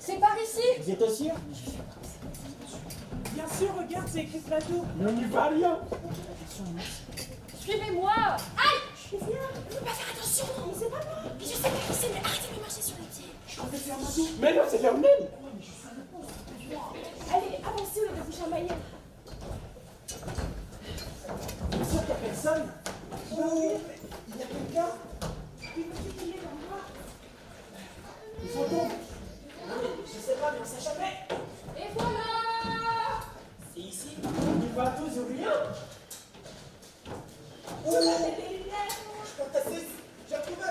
C'est par ici. Vous êtes sûr? Bien sûr, regarde, c'est écrit plateau. On n'y va rien. Suivez-moi. Aïe. Mais viens, il faut pas faire attention. Mais c'est pas moi. Mais je sais pas qui c'est, mais arrêtez de me marcher sur les pieds. Je vais faire ma douche. Mais non, c'est Lionel. Allez, avancez, on va vous chamailler. Bien sûr qu'il n'y a personne. Oh, Il y a quelqu'un. il faut se tenir dans moi. Il faut donc. Je sais pas, mais on sait jamais. Et voilà. C'est ici. Il va tous ou rien. Oh, les lumières. Je compte à 6. J'ai retrouvé.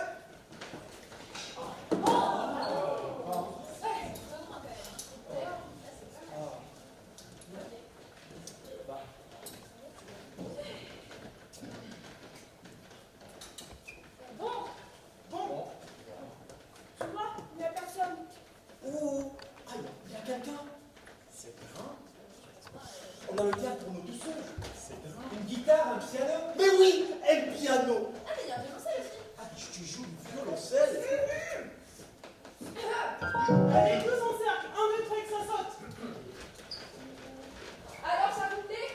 Tu vois, il n'y a personne. Oh, ah, il y a quelqu'un. C'est grand. On a le théâtre pour nous tous seuls. C'est grand. Une guitare, un piano. Mais oui, un piano. Ah, mais il y a un violoncelle aussi. Ah, tu joues du violoncelle. Allez, tous en cercle. Un, deux, trois, que ça saute. Alors ça vous plaît?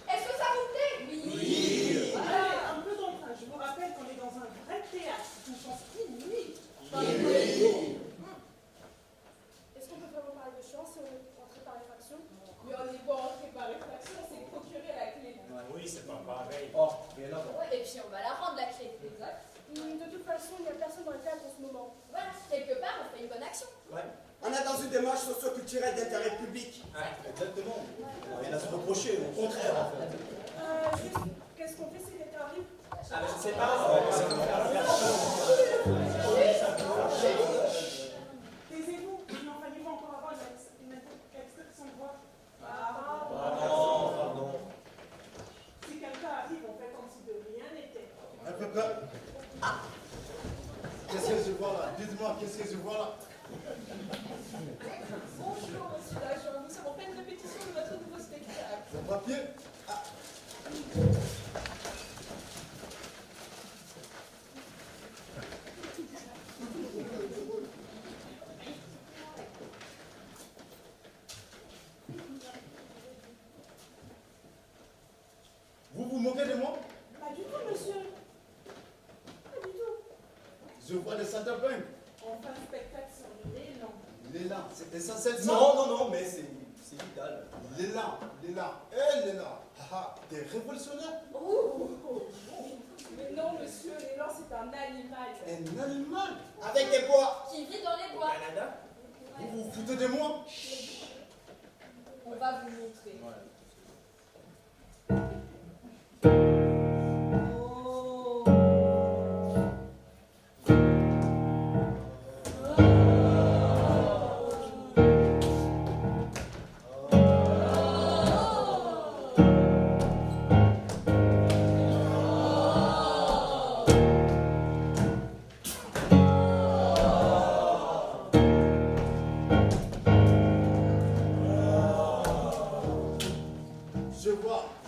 Est-ce que ça vous plaît? Oui. Allez, un peu d'entrain. Je vous rappelle qu'on est dans un vrai théâtre. C'est une chance inouïe. Est-ce qu'on peut vraiment parler de chance et on est rentré par réfraction? Mais on n'est pas rentré par réfraction, on s'est procuré la clé. Oui, c'est pas pareil. Oh, mais là, Ouais, et puis on va la rendre la clé. Exact. De toute façon, il n'y a personne dans le théâtre en ce moment. Voilà, quelque part on fait une bonne action. On est dans une démarche socio-culturelle d'intérêt public. exactement. On n'a rien à se reprocher, au contraire, en fait. Juste, qu'est-ce qu'on fait si l'été arrive? Ah, mais je sais pas. Taisez-vous, il n'en fallait pas encore avoir une extraction de voix. Pardon. Si quelqu'un arrive, on fait comme si de rien n'était. Un peu peur. Qu'est-ce que je vois là? Dites-moi, qu'est-ce que je vois là? Bonjour, monsieur l'agent. Nous sommes en pleine répétition de votre nouveau spectacle. Le papier? Ah. Vous vous moquez de moi? Pas du tout, monsieur. Pas du tout. Je vois les saltimbanques. On fait un spectacle sur l'élan. L'élan, c'est essentiel ça? Non, mais c'est vital. L'élan. L'élan. Ah, des révolutionnaires? Oh. Mais non, monsieur, l'élan, c'est un animal. Un animal? Avec des bois. Qui vit dans les bois. Canada? Vous vous foutez de moi? On va vous montrer.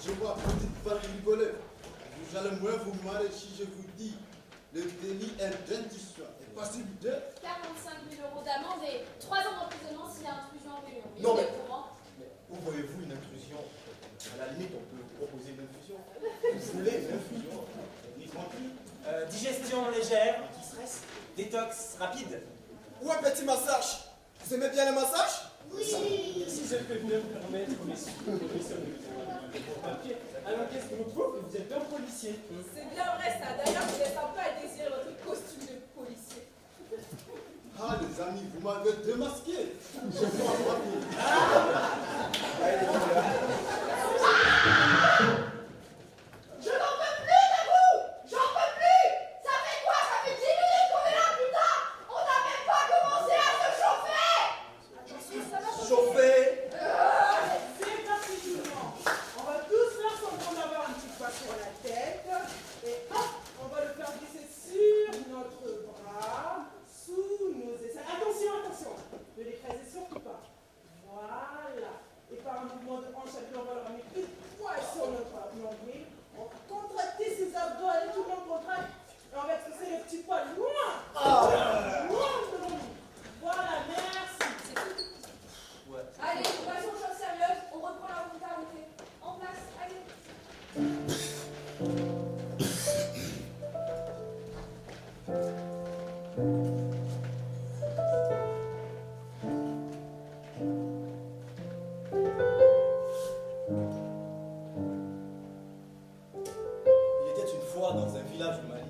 Je vois, petite Paris rigolée. Vous allez moins vous marrer si je vous dis le délit est d'intention et passible de... 45 000 € d'amende et 3 ans d'emprisonnement s'il y a intrusion en réunion. Non, mais- Il est au courant. Où voyez-vous une intrusion? À la limite, on peut proposer une infusion. Vous voulez une infusion? Ni tranquille. Digestion légère, anti-stress, détox rapide. Ou un petit massage. Vous aimez bien le massage? Si je peux bien me permettre, messieurs, papier. Alors qu'est-ce que vous trouvez? Vous êtes un policier. C'est bien vrai, ça. D'ailleurs, je laisse un peu à désirer votre costume de policier. Ah, les amis, vous m'avez démasqué. Je vois un papier. Je n'en peux plus de vous! J'en peux plus! Ça fait quoi? Ça fait 10 minutes qu'on est là, putain! On n'a même pas commencé à se chauffer! Ça va Chauffer. C'est parti tout le monde. On va tous faire semblant d'avoir un petit poids sur la tête. Et hop, on va le faire glisser sur notre bras, sous nos aisselles. Attention, attention! Ne l'écrasez surtout pas. Voilà. Et par un mouvement de hanche Il était une fois dans un village du Mali,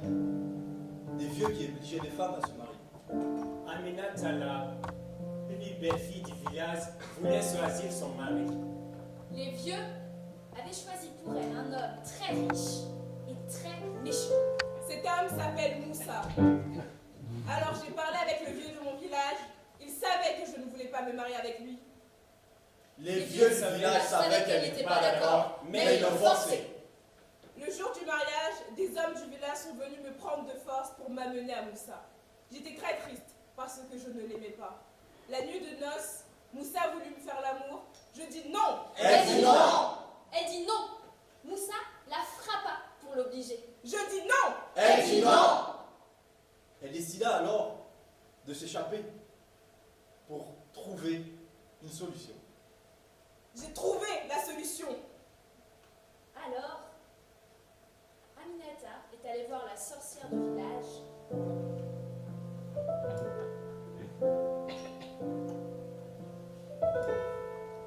des vieux qui obligeaient les femmes à se marier. Aminata, la plus belle fille du village, voulait choisir son mari. Les vieux avaient choisi pour elle un homme très riche et très méchant. Cet homme s'appelle Moussa. Alors j'ai parlé avec le vieux de mon village. Il savait que je ne voulais pas me marier avec lui. Les vieux du village savaient qu'elle n'était pas d'accord, mais ils l'ont forcé. Le jour du mariage, des hommes du village sont venus me prendre de force pour m'amener à Moussa. J'étais très triste parce que je ne l'aimais pas. La nuit de noces, Moussa voulut me faire l'amour. Je dis non. Elle dit non. Elle dit non. Moussa la frappa pour l'obliger. Je dis non. Elle dit non. Elle décida alors de s'échapper pour trouver une solution. J'ai trouvé la solution. Alors, Aminata est allée voir la sorcière du village.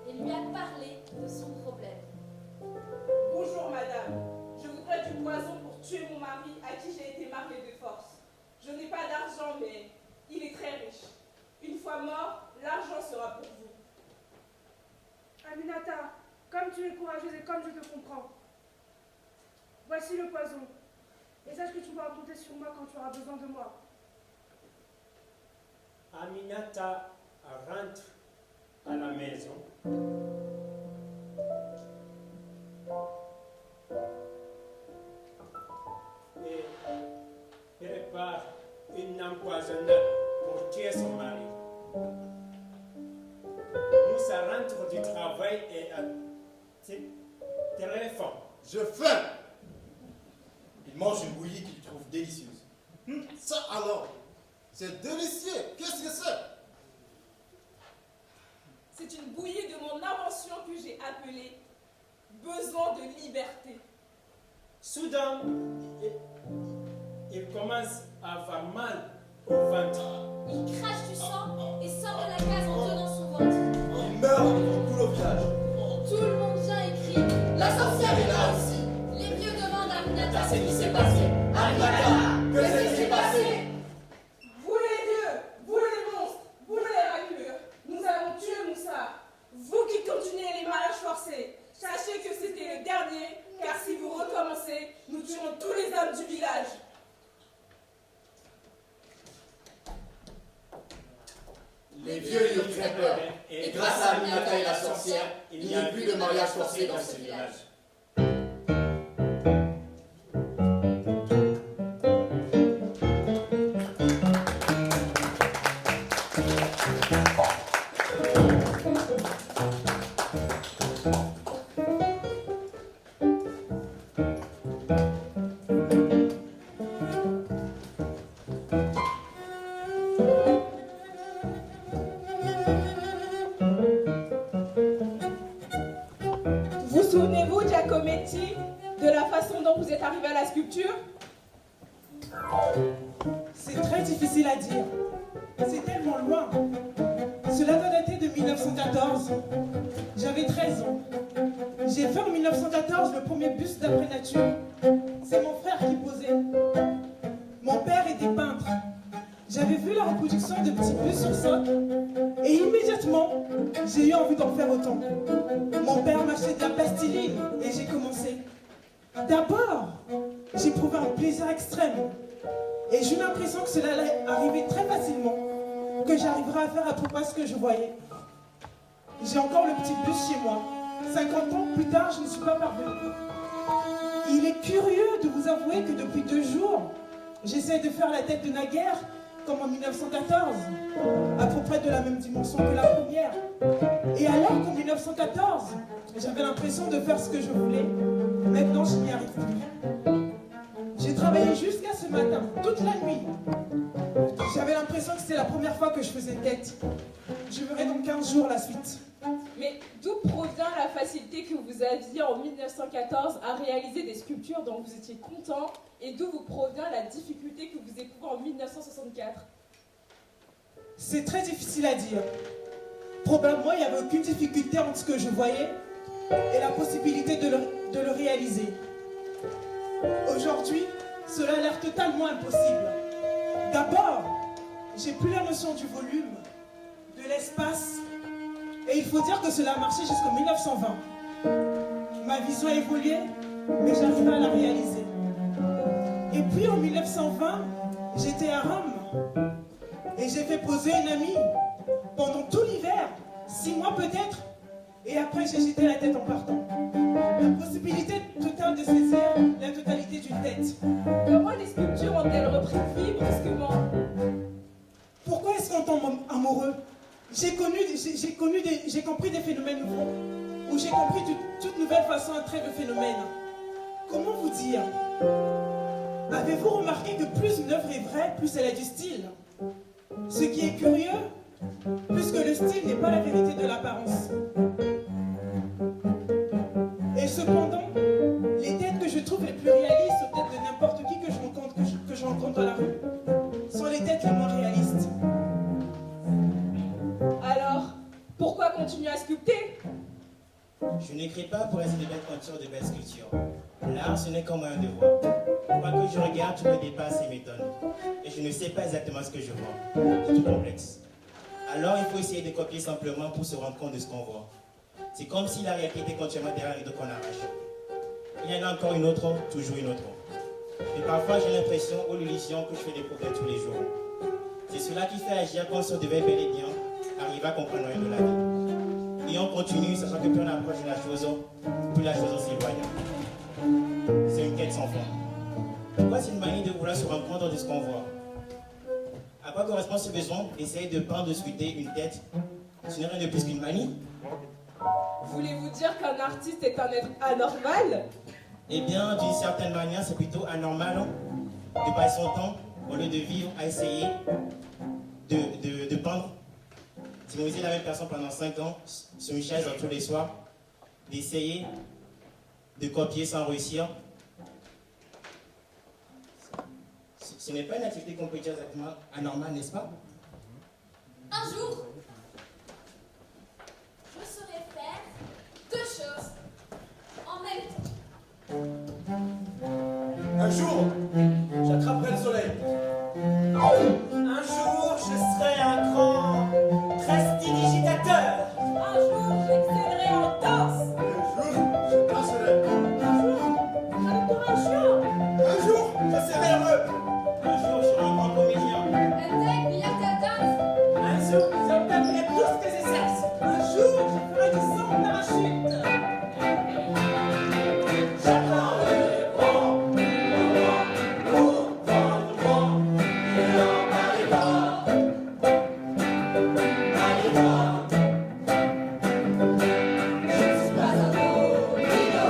Et lui a parlé de son problème. Bonjour madame. Je voudrais du poison pour tuer mon mari à qui j'ai été mariée de force. Je n'ai pas d'argent, mais il est très riche. Une fois mort, l'argent sera pour vous. Aminata, comme tu es courageuse et comme je te comprends, voici le poison. Et sache que tu pourras compter sur moi quand tu auras besoin de moi. Aminata rentre à la maison. Et prépare une empoisonnade pour tuer son mari. Moussa rentre du travail et a très faim. Je faim. Il mange une bouillie qu'il trouve délicieuse. Ça alors, c'est délicieux. Qu'est-ce que c'est? C'est une bouillie de mon invention que j'ai appelée besoin de liberté. Soudain, il commence à avoir mal au ventre. Il crache du sang et sort de la case en tenant son ventre. Il meurt devant tout le village. Tout le monde vient et crie « La sorcière est là aussi !» Les vieux demandent à Aminata ce qui s'est passé. Aminata, que s'est-il passé? Vous les dieux, vous les monstres, vous les raclures, nous avons tué Moussa. Vous qui continuez les mariages forcés, sachez que c'était le dernier, car si vous recommencez, nous tuerons tous les hommes du village. Les vieux eurent très peur, et grâce à Aminata et la sorcière, il n'y a plus de mariage forcé dans ce village. Vous souvenez-vous, Giacometti, de la façon dont vous êtes arrivé à la sculpture? C'est très difficile à dire. C'est tellement loin. Cela doit dater de 1914. J'avais 13 ans. J'ai fait en 1914 le premier buste d'après nature. C'est mon frère qui posait. Mon père était peintre. J'avais vu la reproduction de petits bustes sur socle et immédiatement, j'ai eu envie d'en faire autant. Mon père m'achetait de la plastiline et j'ai commencé. D'abord, j'éprouvais un plaisir extrême et j'ai eu l'impression que cela allait arriver très facilement, que j'arriverais à faire à peu près ce que je voyais. J'ai encore le petit buste chez moi. 50 ans plus tard, je ne suis pas parvenue. Il est curieux de vous avouer que depuis 2 jours, j'essaie de faire la tête de naguère, comme en 1914, à peu près de la même dimension que la première. Et alors qu'en 1914, j'avais l'impression de faire ce que je voulais, maintenant je n'y arrive plus. J'ai travaillé jusqu'à ce matin, toute la nuit. J'avais l'impression que c'était la première fois que je faisais une tête. Je verrai dans 15 jours la suite. Mais d'où provient la facilité que vous aviez en 1914 à réaliser des sculptures dont vous étiez content, et d'où vous provient la difficulté que vous éprouvez en psychiatre. C'est très difficile à dire. Probablement, il n'y avait aucune difficulté entre ce que je voyais et la possibilité de le réaliser. Aujourd'hui, cela a l'air totalement impossible. D'abord, j'ai plus la notion du volume, de l'espace, et il faut dire que cela a marché jusqu'en 1920. Ma vision a évolué, mais j'arrive à la réaliser. Et puis en 1920, j'étais à Rome, et j'ai fait poser une amie pendant tout l'hiver, 6 mois peut-être, et après j'ai jeté la tête en partant. La possibilité totale de saisir la totalité d'une tête. Comment les sculptures ont-elles repris vie brusquement? Pourquoi est-ce qu'on tombe amoureux? J'ai compris des phénomènes nouveaux, ou j'ai compris toute nouvelle façon à traiter le phénomène. Comment vous dire? Avez-vous remarqué que plus une œuvre est vraie, plus elle a du style? Ce qui est curieux, puisque le style n'est pas la vérité de l'apparence. Et cependant, les têtes que je trouve les plus réalistes aux têtes de n'importe qui que je rencontre dans la rue sont les têtes les moins réalistes. Alors, pourquoi continuer à sculpter? Je n'écris pas pour essayer de belles peintures, de belles sculptures. L'art, ce n'est qu'un moyen de voir. Quoi que je regarde, tout me dépasse et m'étonne. Et je ne sais pas exactement ce que je vois. C'est tout complexe. Alors, il faut essayer de copier simplement pour se rendre compte de ce qu'on voit. C'est comme si la réalité était continuellement derrière les deux qu'on arrache. Il y en a encore une autre, toujours une autre. Et parfois, j'ai l'impression ou l'illusion que je fais des progrès tous les jours. C'est cela qui fait agir comme si on devait bel et bien arriver à comprendre rien de la vie. Et on continue, sachant que plus on approche de la chose, plus la chose s'éloigne. C'est une quête sans fin. Pourquoi c'est une manie de vouloir se rendre compte de ce qu'on voit? À quoi correspond ce besoin d'essayer de peindre, de sculpter une tête? Ce n'est rien de plus qu'une manie. Voulez-vous dire qu'un artiste est un être anormal? Eh bien, d'une certaine manière, c'est plutôt anormal de passer son temps, au lieu de vivre, à essayer de peindre. D'immobiliser la même personne pendant 5 ans, sur une chaise tous les soirs, d'essayer de copier sans réussir. Ce n'est pas une activité qu'on peut dire exactement anormale, n'est-ce pas? Un jour, je saurais faire 2 choses en même temps. Un jour, j'attraperai le soleil. Un jour, je serai un grand prestidigitateur. Un jour, j'excellerai en danse. Un jour, je danserai. Un jour, j'adopterai un chien. Un jour, je serai heureux. Un jour, je serai un grand comédien. Un tel vient à danse. Un jour, j'obtiendrai tout ce que je cherche. Un jour, je ferai du saut en parachute. J'attends le bon moment pour prendre mon élan par les bras. Par les bras. Je ne suis pas un domino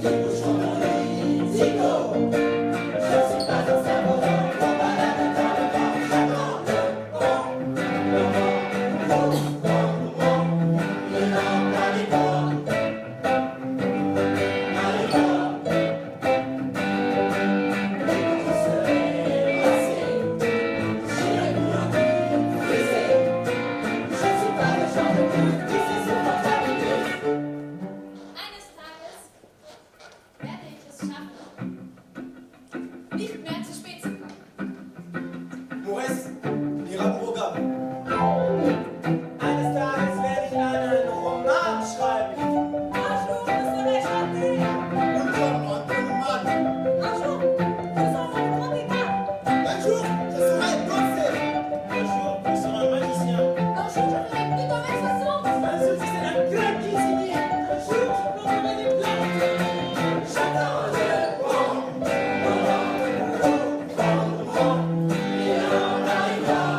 qui bouge son lit zigo. Je ne suis pas un cerveau-d'homme qu'on balade dans le vent. J'attends le bon moment pour prendre mon élan par les bras. Eines Tages werde ich es schaffen, nicht mehr zu spät zu kommen. Mon reste ira au programme. Eines Tages werde ich einen Roman schreiben. Un jour, je serai chanté. Nous sommes en Allemagne. Un jour, je serai un grand écart. Un jour, je serai dansé. Un jour, je serai un magicien. Un jour, je ferai plus de 1m60. Un jour, je serai un grand cuisinier. Un jour, je planterai des plantes. J'attends le bon moment pour prendre mon élan par les bras.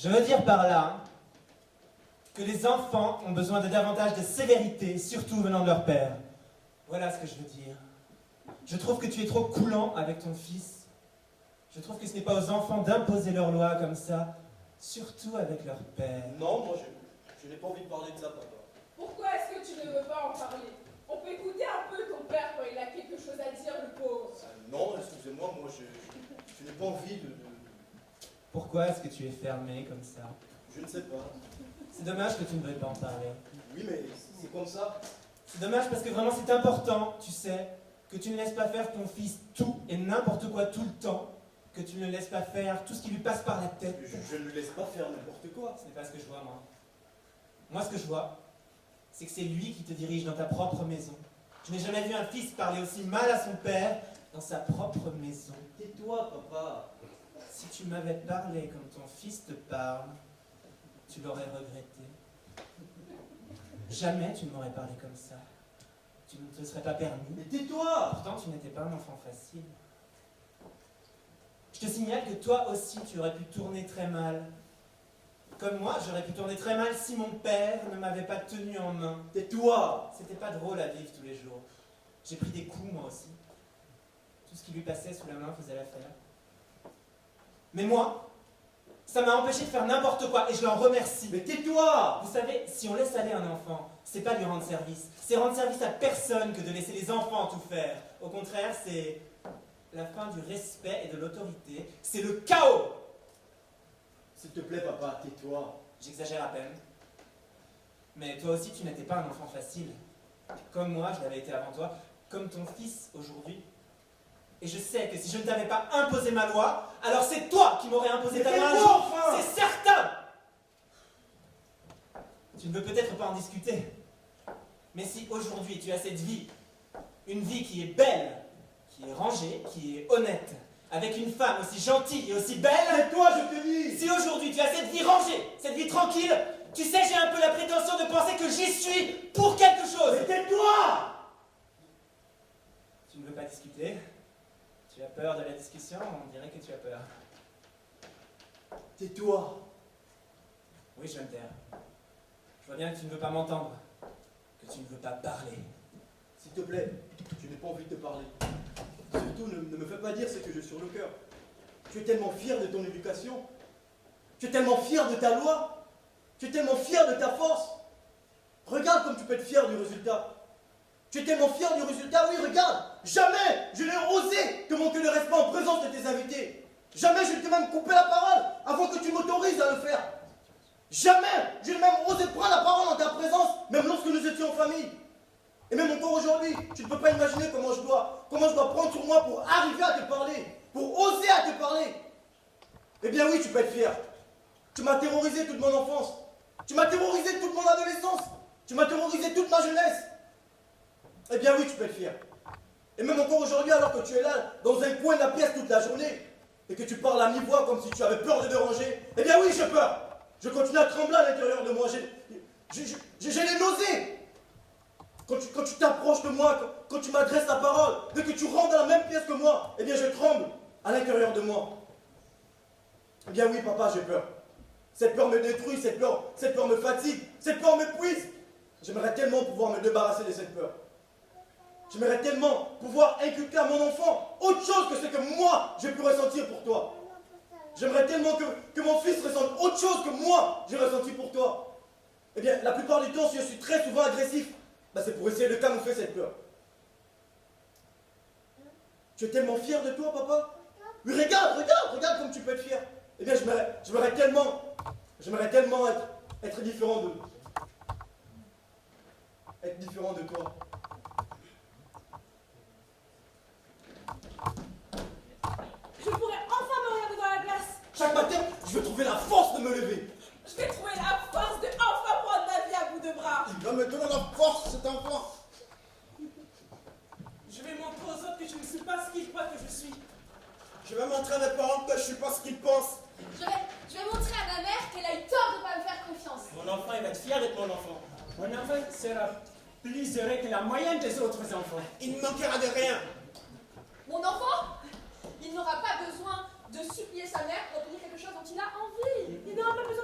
Je veux dire par là que les enfants ont besoin de davantage de sévérité, surtout venant de leur père. Voilà ce que je veux dire. Je trouve que tu es trop coulant avec ton fils. Je trouve que ce n'est pas aux enfants d'imposer leurs lois comme ça, surtout avec leur père. Non, moi je n'ai pas envie de parler de ça, papa. Pourquoi est-ce que tu ne veux pas en parler? On peut écouter un peu ton père quand il a quelque chose à dire, le pauvre. Non, excusez-moi, moi je n'ai pas envie de... Pourquoi est-ce que tu es fermé comme ça? Je ne sais pas. C'est dommage que tu ne veuilles pas en parler. Oui, mais c'est comme ça. C'est dommage parce que vraiment c'est important, tu sais, que tu ne laisses pas faire ton fils tout et n'importe quoi tout le temps, que tu ne le laisses pas faire tout ce qui lui passe par la tête. Je ne lui laisse pas faire n'importe quoi. Ce n'est pas ce que je vois, moi. Moi, ce que je vois, c'est que c'est lui qui te dirige dans ta propre maison. Je n'ai jamais vu un fils parler aussi mal à son père dans sa propre maison. Tais-toi, papa. Si tu m'avais parlé comme ton fils te parle, tu l'aurais regretté. Jamais tu ne m'aurais parlé comme ça. Tu ne te serais pas permis. Mais tais-toi! Pourtant, tu n'étais pas un enfant facile. Je te signale que toi aussi, tu aurais pu tourner très mal. Comme moi, j'aurais pu tourner très mal si mon père ne m'avait pas tenu en main. Tais-toi! C'était pas drôle à vivre tous les jours. J'ai pris des coups, moi aussi. Tout ce qui lui passait sous la main faisait l'affaire. Mais moi, ça m'a empêché de faire n'importe quoi et je l'en remercie. Mais tais-toi! Vous savez, si on laisse aller un enfant, c'est pas lui rendre service. C'est rendre service à personne que de laisser les enfants tout faire. Au contraire, c'est la fin du respect et de l'autorité. C'est le chaos! S'il te plaît, papa, tais-toi. J'exagère à peine. Mais toi aussi, tu n'étais pas un enfant facile. Comme moi, je l'avais été avant toi. Comme ton fils aujourd'hui. Et je sais que si je ne t'avais pas imposé ma loi, alors c'est toi qui m'aurais imposé ta loi un jour. Enfin C'est certain! Tu ne veux peut-être pas en discuter. Mais si aujourd'hui tu as cette vie, une vie qui est belle, qui est rangée, qui est honnête, avec une femme aussi gentille et aussi belle... C'est toi, je te dis! Si aujourd'hui tu as cette vie rangée, cette vie tranquille, tu sais, j'ai un peu la prétention de penser que j'y suis pour quelque chose. Mais tais-toi! Tu ne veux pas discuter? Tu as peur de la discussion? On dirait que tu as peur. Tais-toi! Oui, je vais me taire. Je vois bien que tu ne veux pas m'entendre, que tu ne veux pas parler. S'il te plaît, je n'ai pas envie de te parler. Surtout, ne me fais pas dire ce que j'ai sur le cœur. Tu es tellement fier de ton éducation. Tu es tellement fier de ta loi. Tu es tellement fier de ta force. Regarde comme tu peux être fier du résultat. Tu es tellement fier du résultat, oui, regarde. Jamais je n'ai osé te manquer de respect en présence de tes invités. Jamais je ne t'ai même coupé la parole avant que tu m'autorises à le faire. Jamais je n'ai même osé prendre la parole en ta présence, même lorsque nous étions en famille. Et même encore aujourd'hui, tu ne peux pas imaginer comment je dois prendre sur moi pour arriver à te parler, pour oser à te parler. Eh bien oui, tu peux être fier. Tu m'as terrorisé toute mon enfance. Tu m'as terrorisé toute mon adolescence. Tu m'as terrorisé toute ma jeunesse. Eh bien oui, tu peux être fier. Et même encore aujourd'hui, alors que tu es là, dans un coin de la pièce toute la journée, et que tu parles à mi-voix comme si tu avais peur de déranger, eh bien oui, j'ai peur. Je continue à trembler à l'intérieur de moi. J'ai les nausées. Quand tu t'approches de moi, quand tu m'adresses la parole, dès que tu rentres dans la même pièce que moi, eh bien je tremble à l'intérieur de moi. Eh bien oui, papa, j'ai peur. Cette peur me détruit, cette peur me fatigue, cette peur m'épuise. J'aimerais tellement pouvoir me débarrasser de cette peur. J'aimerais tellement pouvoir inculquer à mon enfant autre chose que ce que moi j'ai pu ressentir pour toi. J'aimerais tellement que mon fils ressente autre chose que moi j'ai ressenti pour toi. Eh bien, la plupart du temps, si je suis très souvent agressif, c'est pour essayer de camoufler cette peur. Tu es tellement fier de toi, papa? Oui, regarde comme tu peux être fier. Eh bien, j'aimerais tellement être différent de toi. Je pourrais enfin me regarder dans la glace. Chaque matin, je vais trouver la force de me lever. Je vais trouver la force de enfin prendre ma vie à bout de bras. Il va me donner la force, cet enfant. Je vais montrer aux autres que je ne suis pas ce qu'ils croient que je suis. Je vais montrer à mes parents que je suis pas ce qu'ils pensent. Je vais montrer à ma mère qu'elle a eu tort de ne pas me faire confiance. Mon enfant, il va être fier d'être mon enfant. Mon enfant sera plus heureux que la moyenne des autres enfants. Il ne manquera de rien. Mon enfant, il n'aura pas besoin de supplier sa mère pour obtenir quelque chose dont il a envie. Il n'aura pas besoin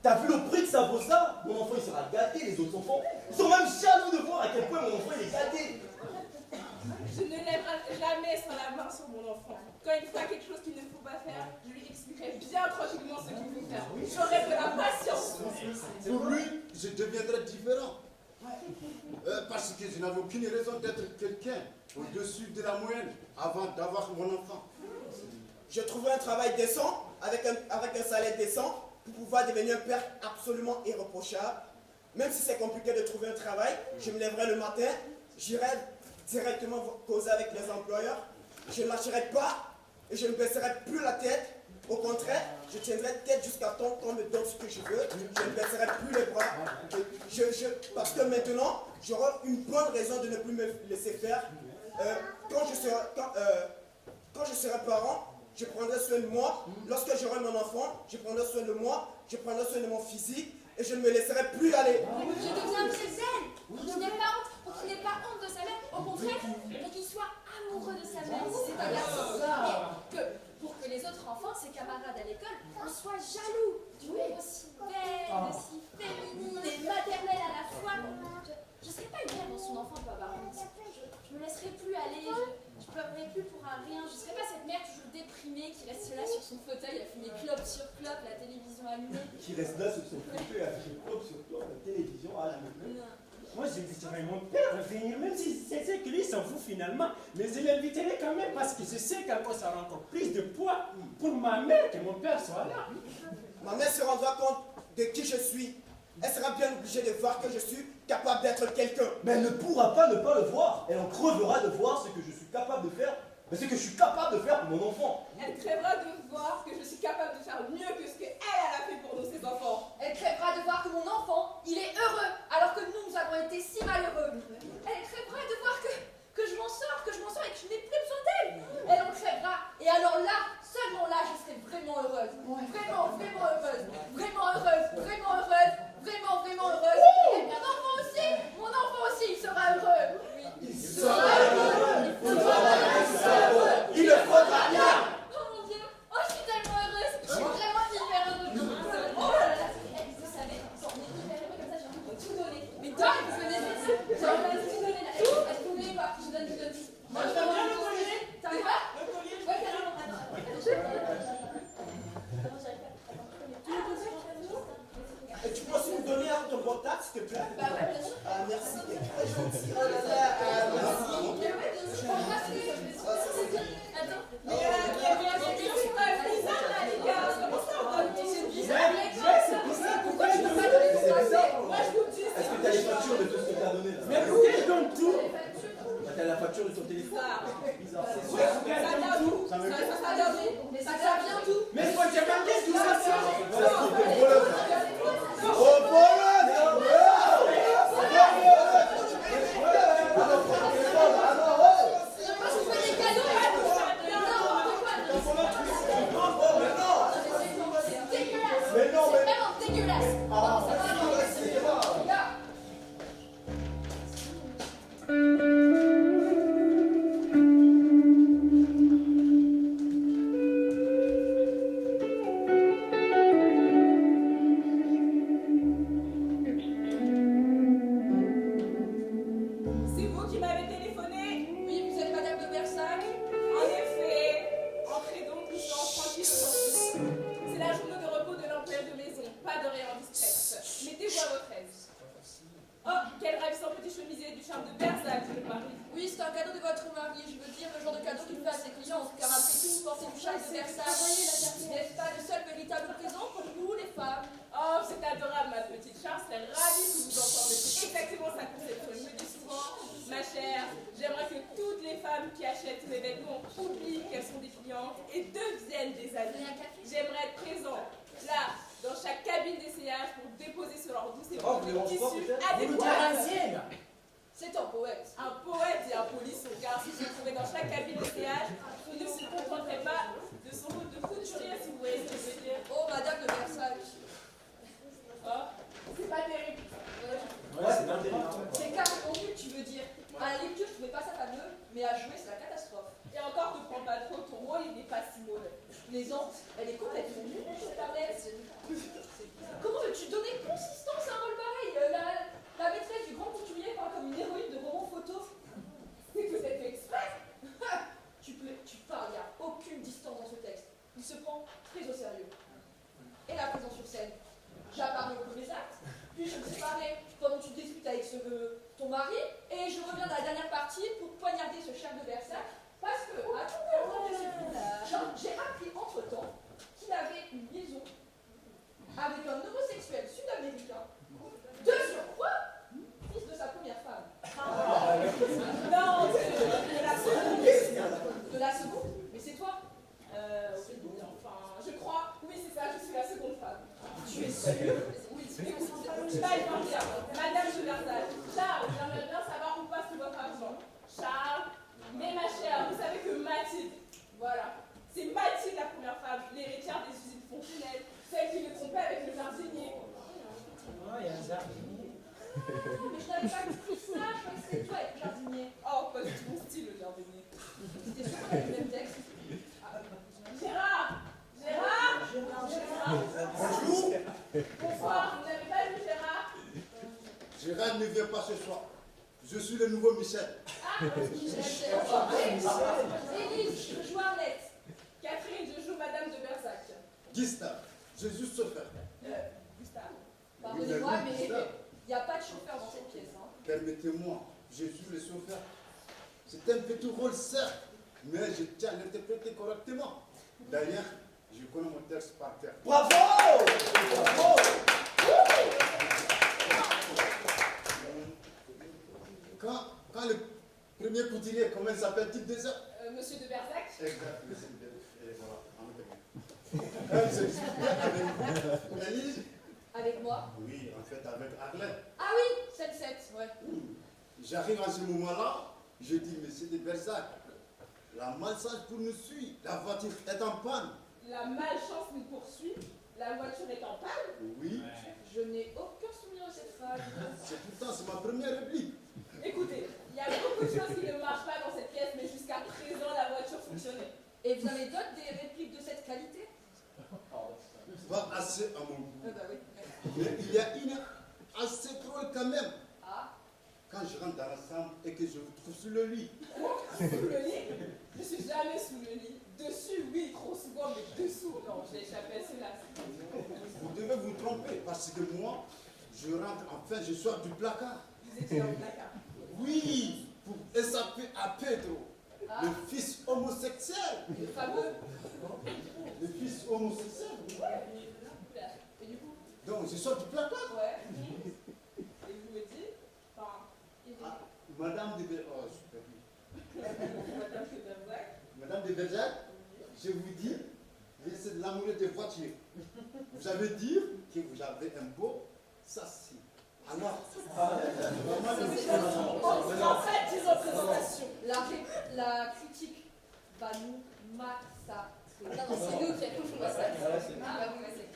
T'as vu le prix que ça vaut ça? Mon enfant il sera gâté, les autres enfants. Ils sont même jaloux de voir à quel point mon enfant il est gâté. Je ne lèverai jamais sans la main sur mon enfant. Quand il fera quelque chose qu'il ne faut pas faire, je lui expliquerai bien tranquillement ce qu'il faut faire. J'aurai de la patience. Pour lui, je deviendrai différent. Parce que je n'avais aucune raison d'être quelqu'un au-dessus de la moyenne avant d'avoir mon enfant. Je trouverai un travail décent, avec un salaire décent, pour pouvoir devenir un père absolument irréprochable. Même si c'est compliqué de trouver un travail, je me lèverai le matin, j'irai directement causer avec les employeurs. Je ne lâcherai pas et je ne baisserai plus la tête. Au contraire, je tiendrai tête jusqu'à temps qu'on me donne ce que je veux. Je ne baisserai plus les bras. Parce que maintenant, j'aurai une bonne raison de ne plus me laisser faire. Quand je serai parent, je prendrai soin de moi. Lorsque j'aurai mon enfant, je prendrai soin de moi. Je prendrai soin de mon physique et je ne me laisserai plus aller. Je deviens chez elle. Pour qu'il n'ait pas honte de sa mère. Au contraire, pour qu'il soit amoureux de sa mère. Si c'est un garçon. Pour que les autres enfants, ses camarades à l'école, en soient jaloux. Tu es aussi belle, aussi féminine et maternelle à la fois. Je ne serai pas une mère dont son enfant peut avoir honte. Je me laisserai plus aller. Je ne pleurerai plus pour un rien. Je ne serai pas cette mère toujours déprimée qui reste là sur son fauteuil à fumer clope sur clope, la télévision allumée. Qui reste là sur son fauteuil à fumer clope sur clope, la télévision allumée. Moi, j'inviterais mon père à venir, même si c'est que lui s'en fout finalement. Mais je l'inviterai quand même parce que je sais qu'encore ça aura encore plus de poids pour ma mère que mon père soit là. Ma mère se rendra compte de qui je suis. Elle sera bien obligée de voir que je suis capable d'être quelqu'un. Mais elle ne pourra pas ne pas le voir. Elle en crevera de voir ce que je suis capable de faire. Mais ce que je suis capable de faire pour mon enfant. Elle crèvera de voir que je suis capable de faire mieux que ce qu'elle a fait pour nous, ses enfants. Elle crèvera de voir que mon enfant, il est heureux, alors que nous avons été si malheureux. Elle crèvera de voir que je m'en sors et que je n'ai plus besoin d'elle. Elle en crèvera. Et alors là, seulement là, je serai vraiment heureuse. Vraiment, vraiment heureuse. Vraiment heureuse. Vraiment heureuse. Vraiment, vraiment heureuse. Et mon enfant aussi, il sera heureux. Il sera heureux. Il ne faudra rien. Oh mon Dieu, oh je suis tellement heureuse, je suis vraiment hyper heureuse. Oh là là, vous savez, on est hyper heureux comme ça, j'ai envie de tout donner. Mais toi, vous venez de ça, j'ai envie de tout donner là. Est-ce que vous voulez quoi? Je donne. Moi je veux bien le collier. T'as vu quoi? Le collier. Ouais, carrément. Et tu peux aussi me donner ton portable, s'il te plaît? Bah ouais, bien sûr. Ah, merci, t'es très gentil. Oh là là, merci. Mais ouais, bien sûr, on va se faire. Attends. Mais c'est pas bizarre là, les gars. Comment ça, on donne tout? C'est bizarre. C'est bizarre, pourquoi tu peux pas donner C'est bizarre. Moi je vous dis. Est-ce que tu as les factures de tout ce que tu as donné là? Mais pourquoi je donne tout? Tu as la facture de ton téléphone? C'est bizarre. Ça vient d'où? Ça vient d'où? Mais ça vient d'où? Mais il faut demander d'où ça sort. Oh, Moi je vous fais des cadeaux. mais non, C'est vraiment dégueulasse. C'est vous qui m'avez téléphoné? Oui, vous êtes Madame de Bersac. En effet. Entrez donc, nous sommes tranquilles aujourd'hui. C'est la journée de repos de l'employé de maison. Pas de rien discrète. Mettez-vous à votre aise. Oh, quel ravissant petit chemisier du charme de Bersac, je parie. Oui, c'est un cadeau de votre mari. Je veux dire le genre de cadeau qu'il fait à ses clients. Car après tout, porter du charme de Versailles, n'est-ce pas le seul véritable présent pour nous, les femmes? Oh, c'est adorable, ma petite Charles. C'est ravie de vous entendre. C'est exactement sa conception. Il me dit souvent, ma chère, j'aimerais que toutes les femmes qui achètent mes vêtements oublient qu'elles sont des clientes et deviennent des amies. J'aimerais être présent, là, dans chaque cabine d'essayage pour déposer sur leur douce et Oh, de mais on se voit tissu peut-être. adéquat. C'est un poète. Un poète et un polisson, car si je me trouvais dans chaque cabine d'essayage, je ne se contenterait pas de son rôle de couturier, si vous voyez ce que je veux dire. Oh, Madame de Versailles. Oh, c'est pas terrible. Ouais, c'est intéressant. C'est carrément nul, tu veux dire. À la lecture, je trouvais pas ça fameux, mais à jouer, c'est la catastrophe. Et encore, ne prends pas trop, ton rôle, il n'est pas si mauvais. Plaisante, elle est complètement nulle, cette Arlette. Comment veux-tu parti pour poignarder ce chef de Bersac parce que, j'ai appris entre-temps qu'il avait une liaison avec un homosexuel sud-américain, de surcroît, fils de sa première femme. Non, de la seconde, mais c'est toi. Enfin, je crois, oui c'est ça, je suis la seconde femme. Tu es sûre? Oui, Madame de Versailles. Charles, j'aimerais bien savoir où passe tout votre argent. Charles, mais ma chère, vous savez que Mathilde, voilà, c'est Mathilde la première femme, l'héritière des usines fonctionnelles, celle qui le trompait avec le jardinier. Oh, il y a un jardinier. Mais je n'avais pas compris ça, je croyais que c'était toi avec le jardinier. Oh, pas du tout mon style, le jardinier. C'était sûr qu'on avait le même texte. Gérard! Bonjour. Bonsoir, vous n'avez pas vu Gérard? Gérard ne vient pas ce soir. Je suis le nouveau Michel. Ah, Michel, Élise, je joue Arlette. Catherine, je joue Madame de Bersac. Gustave, j'ai juste chauffeur. Gustave, pardonnez-moi, mais il n'y a pas de chauffeur dans cette pièce. Hein. Permettez-moi, je suis le chauffeur. C'est un petit rôle, certes, mais je tiens à l'interpréter correctement. D'ailleurs, je connais mon texte par cœur. Bravo! Bravo! Quand le premier couturier, comment il s'appelle-t-il déjà? Monsieur de Bersac. Exact, monsieur de Bersac. Et voilà, je suis bien avec vous. Élise? Avec moi? Oui, en fait, avec Arlette. Ah oui, 7-7, ouais. J'arrive à ce moment-là, je dis, monsieur de Bersac, la malchance pour nous suit, la voiture est en panne. La malchance nous poursuit, la voiture est en panne. Oui. Je n'ai aucun souvenir de cette phrase. C'est pourtant, c'est ma première réplique. Écoutez, il y a beaucoup de choses qui ne marchent pas dans cette pièce, mais jusqu'à présent, la voiture fonctionnait. Et vous avez d'autres des répliques de cette qualité? Pas assez à mon goût. Bah oui. Mais il y a une assez drôle quand même. Ah? Quand je rentre dans la chambre et que je vous trouve sous le lit. Sous le lit? Je suis jamais sous le lit. Dessus, oui, trop souvent, mais dessous, non, j'ai échappé à cela. Vous devez vous tromper parce que moi, je rentre, enfin, je sors du placard. Vous étiez dans le placard? Oui, pour échapper à Pedro, Ah. le fils homosexuel. Le fameux? Le fils homosexuel. Ouais. Et du coup? Donc, je sors du placard. Ouais. Et vous me dites? Enfin, Ah, Madame de Bergerac, oh, super. Madame de Bergerac. Madame de Bergerac, je vous dis, c'est de l'amour des voitures. Vous avez dit que vous avez un beau châssis. Alors, En fait, des représentations. La critique va nous massacrer. Non, c'est nous qui allons nous massacrer. Ah, va vous massacrer.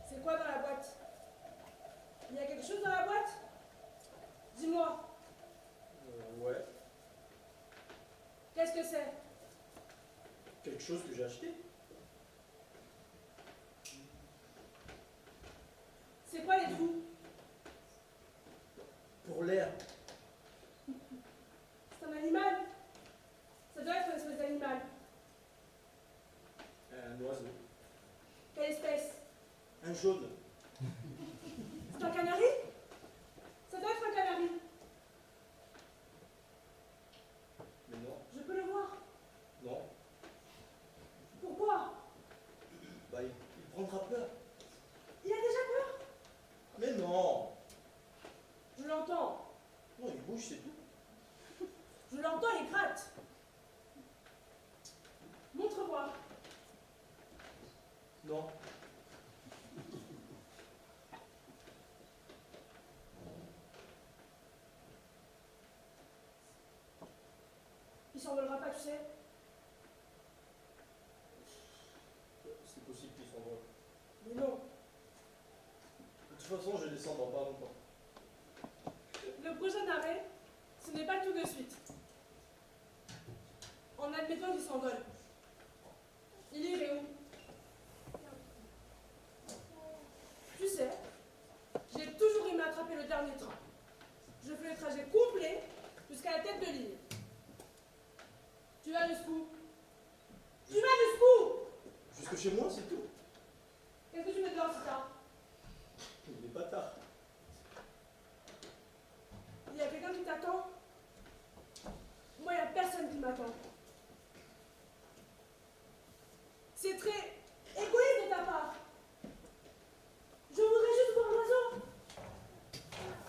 C'est quoi dans la boîte? Il y a quelque chose dans la boîte? Dis-moi, Ouais. qu'est-ce que c'est? Quelque chose que j'ai acheté. C'est quoi les trous? Pour l'air. C'est un animal? Ça doit être une espèce d'animal. Un oiseau. Quelle espèce? Un jaune. C'est un canari? Ça doit être un canari. Mais non. Je peux le voir. Non. Pourquoi? Bah, il prendra peur. Il a déjà peur? Mais non. Je l'entends. Non, il bouge, c'est tout. Je l'entends, il gratte. quand? Il s'envolera pas, tu sais. C'est possible qu'il s'envole. Mais non. De toute façon, je descends dans pas longtemps. Le prochain arrêt, ce n'est pas tout de suite. En admettant qu'il s'envole. Il irait où? Tu sais, j'ai toujours aimé attraper le dernier train. Je fais le trajet complet jusqu'à la tête de ligne. Tu vas jusqu'où? Tu vas jusqu'où? Jusque chez moi, c'est tout. Qu'est-ce que tu fais dehors si tard? Il n'est pas tard. Il y a quelqu'un qui t'attend? Moi, il n'y a personne qui m'attend. C'est très égoïste de ta part. Je voudrais juste voir l'oiseau.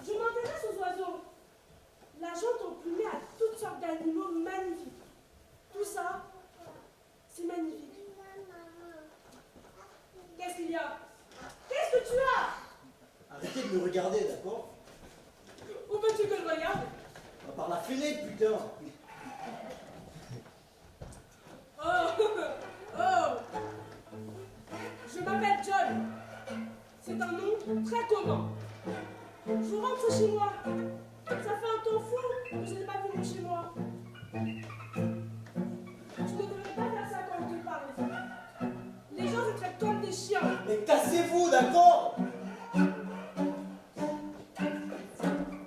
Je m'intéresse aux oiseaux. La jante emplumée à toutes sortes d'animaux magnifiques. Tout ça, c'est magnifique. Qu'est-ce qu'il y a? Qu'est-ce que tu as? Arrêtez de me regarder, d'accord? Où veux-tu que je regarde? Par la fenêtre, putain! Oh, oh. Je m'appelle John. C'est un nom très commun. Je rentre chez moi. Ça fait un temps fou que je n'ai pas venu chez moi. Tu ne devrais pas faire ça quand je te parle. Les gens se traitent comme des chiens. Mais cassez-vous, d'accord?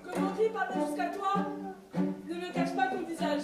Que mon cri parle jusqu'à toi, ne me cache pas ton visage.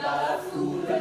Par la foule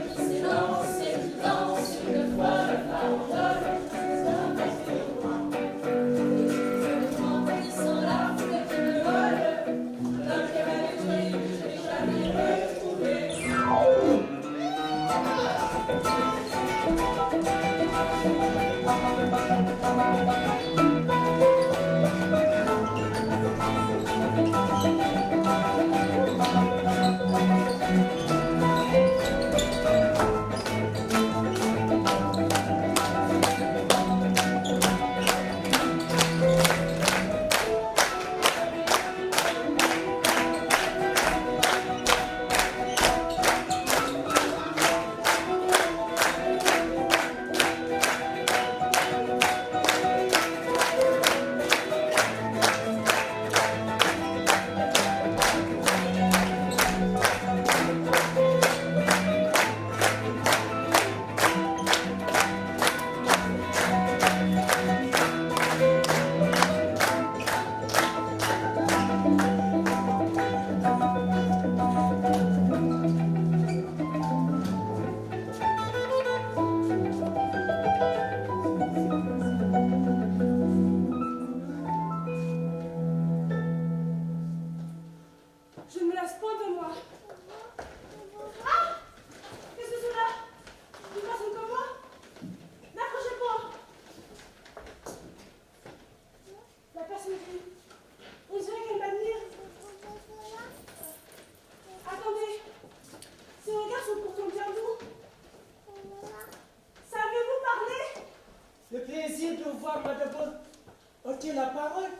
portiez la parole.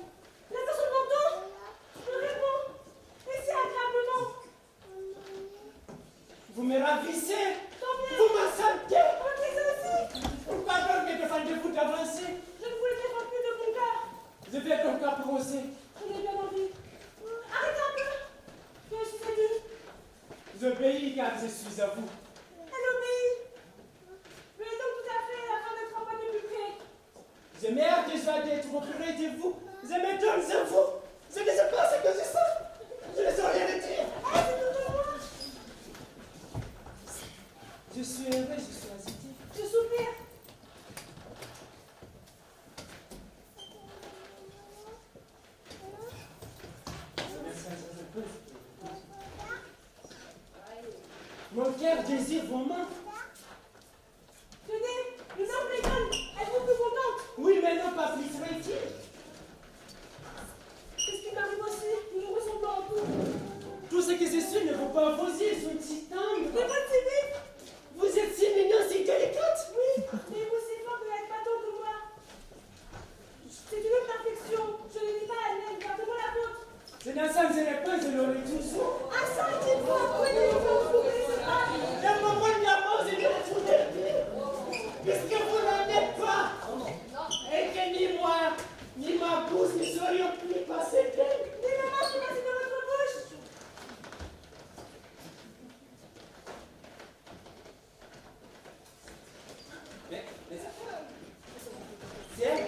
La personne m'entend. Me répond. Et c'est agréablement. Vous me ravissez. Tant bien. Vous m'assaltez. On fait ça aussi. Pardon, mais défendez-vous d'avancer. Je ne voulais faire plus de mon cœur. Je vais donc approcher. J'en ai bien envie. Arrêtez un peu. Je suis séduite. J'obéis car je suis à vous. Elle obéit. Mais donc tout à fait afin d'être un peu plus près. Je meurs déjà d'être auprès de vous. Je me donne à vous. Je ne sais pas ce que je sens. Je ne sais rien de dire. Ah, c'est tout de moi. Je suis heureux, je suis agité. Je soupire. Mon cœur désire vos mains. Tenez, une arme légale. Êtes-vous plus contente? Oui, mais non, pas plus serait-il. C'est ce qui m'arrive aussi. Nous nous ressemblons en tout. Tout ce que je suis ne vaut pas vos yeux, sont si tendres. Mais pas si vite. Vous êtes si mignon, si délicate. Oui, mais vous aussi fort que n'êtes pas tant que moi. C'est une perfection. Je ne dis pas la mienne. Gardez-moi la vôtre. C'est dans ça que je réponds, je l'aurai toujours. Ah ça, dites-moi, prenez-vous, vous connaissez pas. Le moment de la mort, je vais tout dire. Puisque vous n'en êtes pas. Et que ni moi, ni ma bouche ne serions plus passés d'elle. Mais maman, je passe dans votre bouche. Tiens.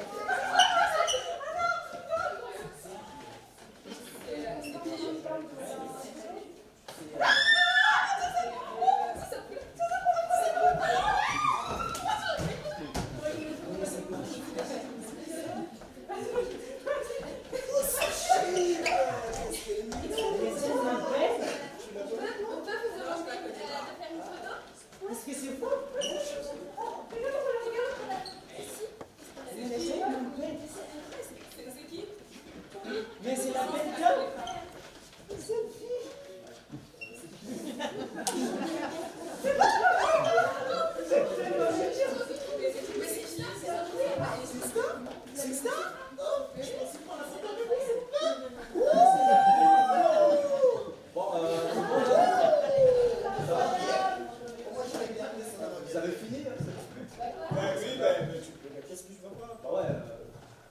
Est-ce que c'est vous? Mais c'est la belle dame. Vous avez fini hein, Oui, mais qu'est-ce que je veux pas? Bah ouais,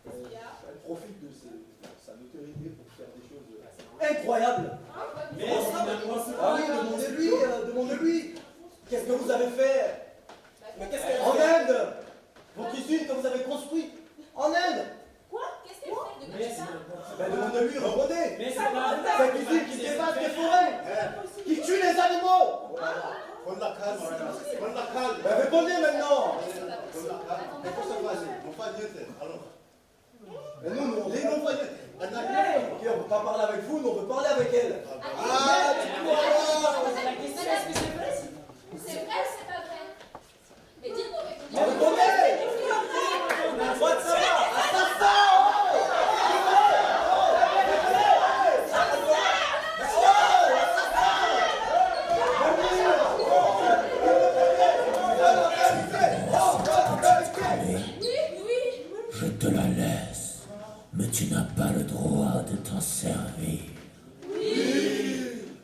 elle profite de sa notoriété pour faire des choses incroyables. Mais Ah oui, demandez-lui. Qu'est-ce que vous avez fait Mais qu'est-ce qu'elle en fait? Inde? Votre usine que vous avez construite en Inde. Qu'est-ce qu'elle fait? De quoi tu parles? Ben demandez-lui, répondez. c'est pas Cette usine qui dépasse les forêts, qui tue les animaux. On la calme, on la calme. Ben répondez maintenant. On la calme. Che cosa fai? Non fa niente. Allora. Mais nous, on dit non, voyez. Andate. Ok, on ne veut pas parler avec vous, mais on veut parler avec elle. Ah, la question, est-ce que c'est vrai? C'est vrai ou c'est pas vrai? Mais dites-nous, Mais répondez. What ça va? Assassin. Je te la laisse, mais tu n'as pas le droit de t'en servir.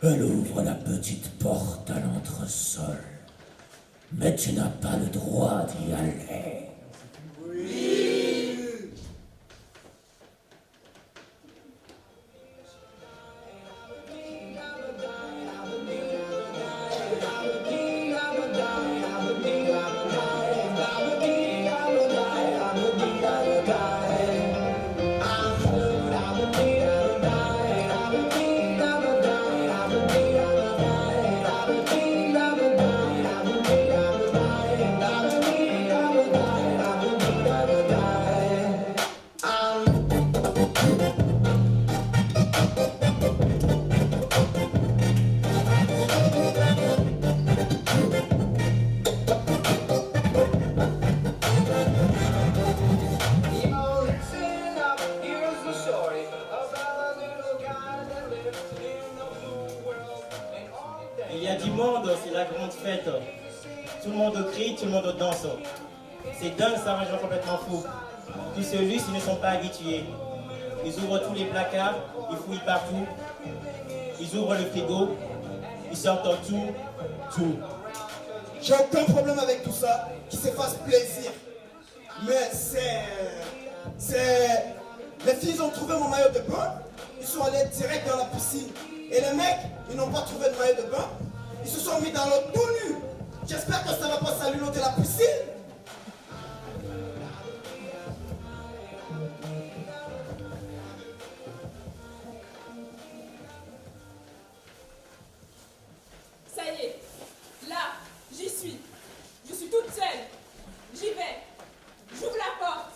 Elle ouvre la petite porte à l'entresol, mais tu n'as pas le droit d'y aller. Il y a du monde, c'est la grande fête. Tout le monde crie, tout le monde danse. C'est dingue, ça rend les gens complètement fous. Puis ce luxe, ils ne sont pas habitués. Ils ouvrent tous les placards, ils fouillent partout. Ils ouvrent le frigo, ils sortent tout. J'ai aucun problème avec tout ça, qui se fasse plaisir. Mais les filles ont trouvé mon maillot de bain, ils sont allés direct dans la piscine. Et les mecs, ils n'ont pas trouvé de maillot de bain, ils se sont mis dans l'eau tout nus. J'espère que ça ne va pas salir l'eau de la piscine. Ça y est, là, j'y suis. Je suis toute seule. J'y vais. J'ouvre la porte.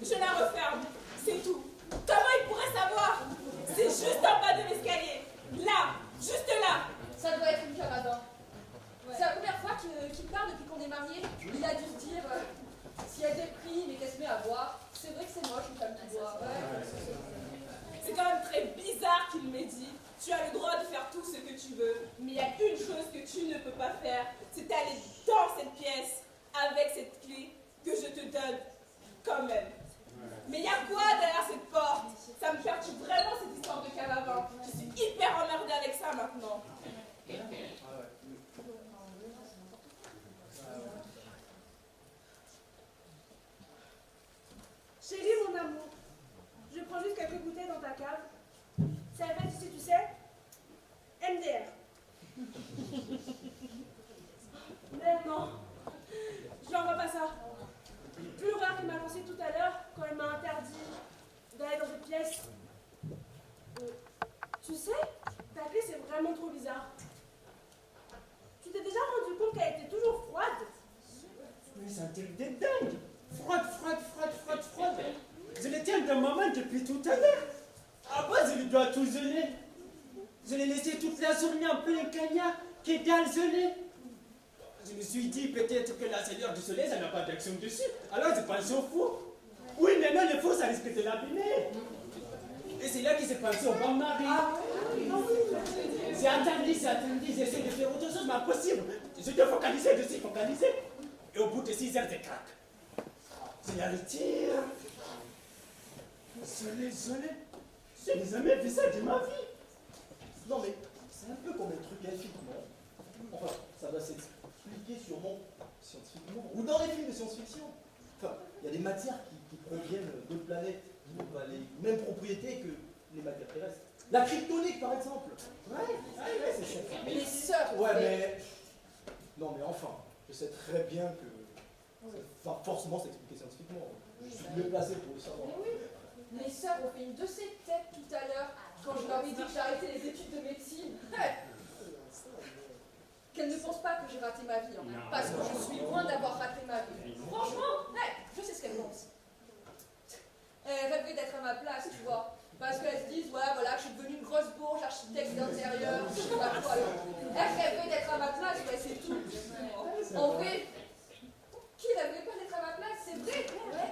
Je la referme. C'est tout. Comment il pourrait savoir? C'est juste en bas de l'escalier. Là, juste là. Ça doit être une caravane. C'est la première fois qu'il parle depuis qu'on est mariés. Il a dû se dire s'il y a des prix, mais qu'elle se met à boire. C'est vrai que c'est moche une femme qui boit. Ouais. C'est quand même très bizarre qu'il m'ait dit. Tu as le droit de faire tout ce que tu veux, mais il y a une chose que tu ne peux pas faire, c'est aller dans cette pièce avec cette clé que je te donne quand même. Mais il y a quoi derrière cette porte? Ça me perturbe vraiment cette histoire de cave à vin. Je suis hyper emmerdée avec ça maintenant. Chérie, mon amour, je prends juste quelques bouteilles dans ta cave. Ça s'appelle, tu sais, MDR. Mais non, je n'envoie pas ça. Plus l'horreur qu'il m'a lancé tout à l'heure quand elle m'a interdit d'aller dans cette pièce. Tu sais, ta clé c'est vraiment trop bizarre. Tu t'es déjà rendu compte qu'elle était toujours froide? Mais c'est un truc de dingue. Froide. Je le tiens de maman depuis tout à l'heure. Ah bah, je lui dois tout geler. Je l'ai laissé toute la journée en plein cagnard, qui est dans le gelé. Je me suis dit peut-être que la seigneur du soleil, ça n'a pas d'action dessus. Alors je pense au fou. Oui, mais non, le fou, ça risque de l'abîmer. Et c'est là qu'il s'est pensé au bain-marie. J'ai attendu, j'essaie de faire autre chose, mais impossible. Je dois focaliser. Et au bout de 6 heures, je craque. Je la retire. Je n'ai jamais vu ça de ma vie. Non mais c'est un peu comme un truc infiniment. Enfin, ça va s'expliquer sûrement scientifiquement. Ou dans les films de science-fiction. Enfin, il y a des matières qui proviennent d'autres planètes, qui n'ont pas les mêmes propriétés que les matières terrestres. La kryptonique par exemple. Ouais, c'est ça. Mais les sœurs. Ouais, mais. Non mais enfin, je sais très bien que. Enfin, forcément s'expliquer scientifiquement. Je suis mieux placé pour le savoir. Mais oui. Les sœurs ont fait une de ces têtes tout à l'heure quand je leur ai dit que j'arrêtais les études de médecine. Qu'elles ne pensent pas que j'ai raté ma vie, hein, parce que je suis loin d'avoir raté ma vie. Franchement, je sais ce qu'elles pensent. Elles rêveraient d'être à ma place, tu vois. Parce qu'elles se disent, ouais, voilà, que je suis devenue une grosse bourge, architecte d'intérieur, je sais pas quoi. Elles rêveraient d'être à ma place, ouais, c'est tout. En vrai, qui rêverait pas d'être à ma place? C'est vrai.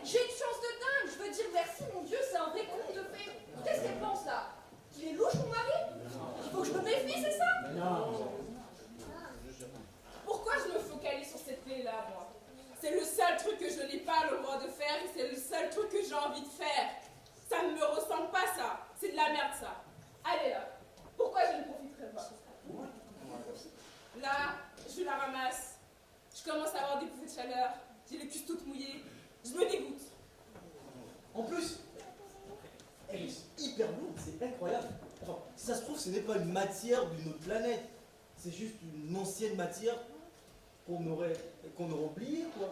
J'ai une chance de dingue. Je veux dire merci, mon Dieu, c'est un vrai conte de fées. Qu'est-ce qu'elle pense là? Qu'il est louche, mon mari? Il faut que je me méfie, c'est ça? Non. Pourquoi je me focalise sur cette clé-là, moi? C'est le seul truc que je n'ai pas le droit de faire et c'est le seul truc que j'ai envie de faire. Ça ne me ressemble pas, ça. C'est de la merde, ça. Allez, là. Pourquoi je ne profiterai pas? Là, je la ramasse. Je commence à avoir des bouffées de chaleur. J'ai les cuisses toutes mouillées. Je me dégoûte. En plus, elle est hyper lourde, c'est incroyable. Enfin, si ça se trouve, ce n'est pas une matière d'une autre planète. C'est juste une ancienne matière qu'on aurait oubliée, quoi.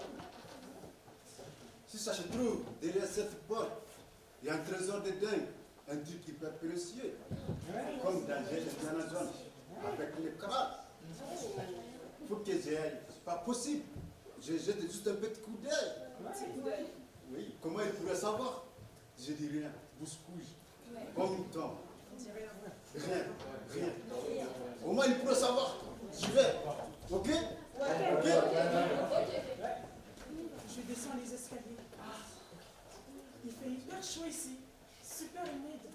Si ça se trouve, derrière cette porte, il y a un trésor de dingue, un truc hyper précieux, comme dans Indiana Jones, avec les crabes. Il faut que j'y aille. C'est pas possible. Je jette juste un petit coup d'œil. Oui, comment il pourrait savoir? Je dis rien, bouche-couche, comme une tombe. Rien. Comment il pourrait savoir? J'y vais. Ok? Ok. Je descends les escaliers. Il fait hyper chaud ici, super humide.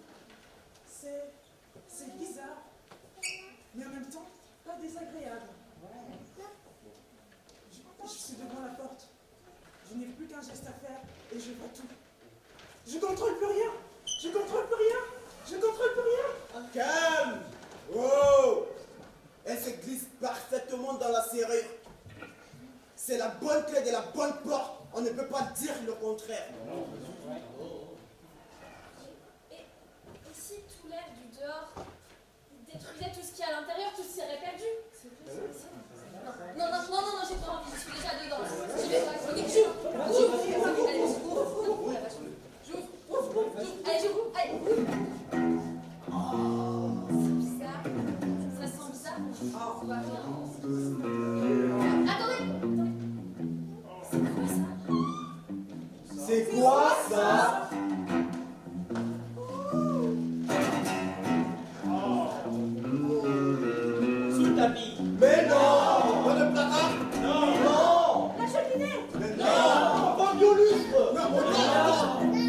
C'est bizarre, mais en même temps, pas désagréable. Je suis devant la porte. Je n'ai plus qu'un geste à faire et je vois tout. Je contrôle plus rien. Je contrôle plus rien. Je contrôle plus rien. Calme. Oh. Elle se glisse parfaitement dans la serrure. C'est la bonne clé de la bonne porte. On ne peut pas dire le contraire. Et si tout l'air du dehors détruisait tout ce qui est à l'intérieur, tout serait perdu? Non, j'ai pas envie, je suis déjà dedans. J'y vais, ok, j'ouvre. Allez, j'ouvre. Allez, j'ouvre. Allez. Oh, c'est bizarre. Ça sent bizarre. Oh, on va rien. Attendez. C'est quoi ça? C'est quoi ça? Sous le tapis. Mais non! Pas de placard? Non. Non! La cheminée. Mais non! Pas de lustre! Non, non!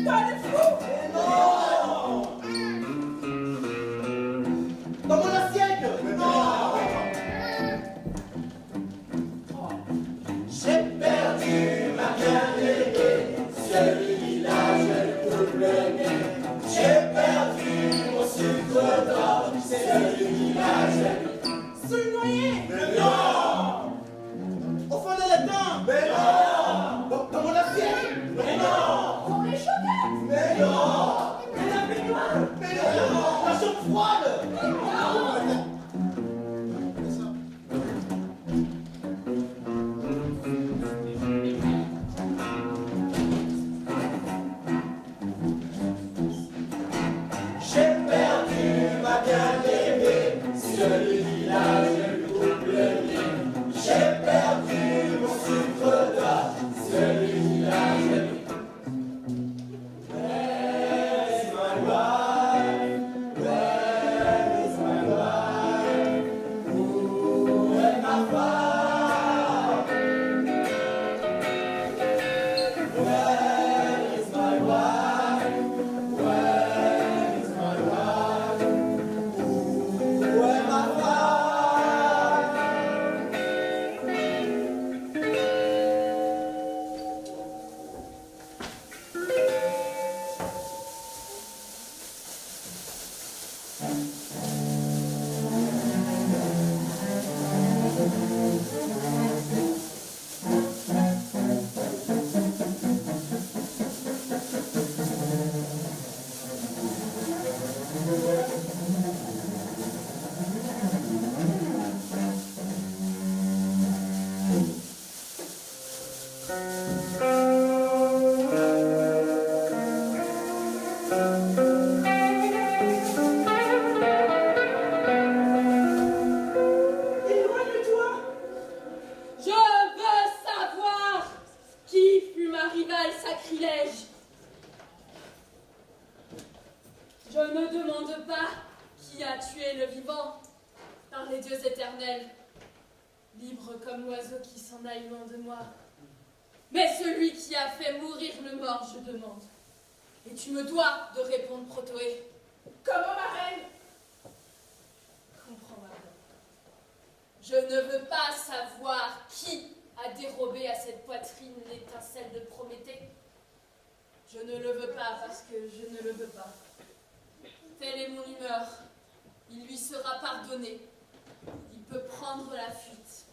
Pas de fou. Mais non! Dans mon assiette! Mais non! J'ai perdu ma bien-aimée, celui-là je ne peux plus aimer. J'ai perdu mon sucre d'or, celui-là je ne Sous le noyer. Mais non! Au fond de l'étang! Mais non! Dans mon assiette! Mais non! Pour les chocolats. Mais non! Et la baignoire. Mais non! La chambre froide! J'ai perdu ma bien-aimée, celui-là je lui coupe le nez. J'ai perdu mon sucre d'or, celui-là je lui Where is my wife? Where is my wife? Où est ma femme? Where is my wife? Where is my wife? Où est ma femme? Éloigne-toi. Je veux savoir qui fut ma rivale sacrilège. Je ne demande pas qui a tué le vivant, par les dieux éternels, libre comme l'oiseau qui s'en aille loin de moi. Mais celui qui a fait mourir le mort, je demande. Et tu me dois de répondre, Protoé. Comment, ma reine? Comprends, ma reine. Je ne veux pas savoir qui a dérobé à cette poitrine l'étincelle de Prométhée. Je ne le veux pas parce que je ne le veux pas. Telle est mon humeur. Il lui sera pardonné. Il peut prendre la fuite.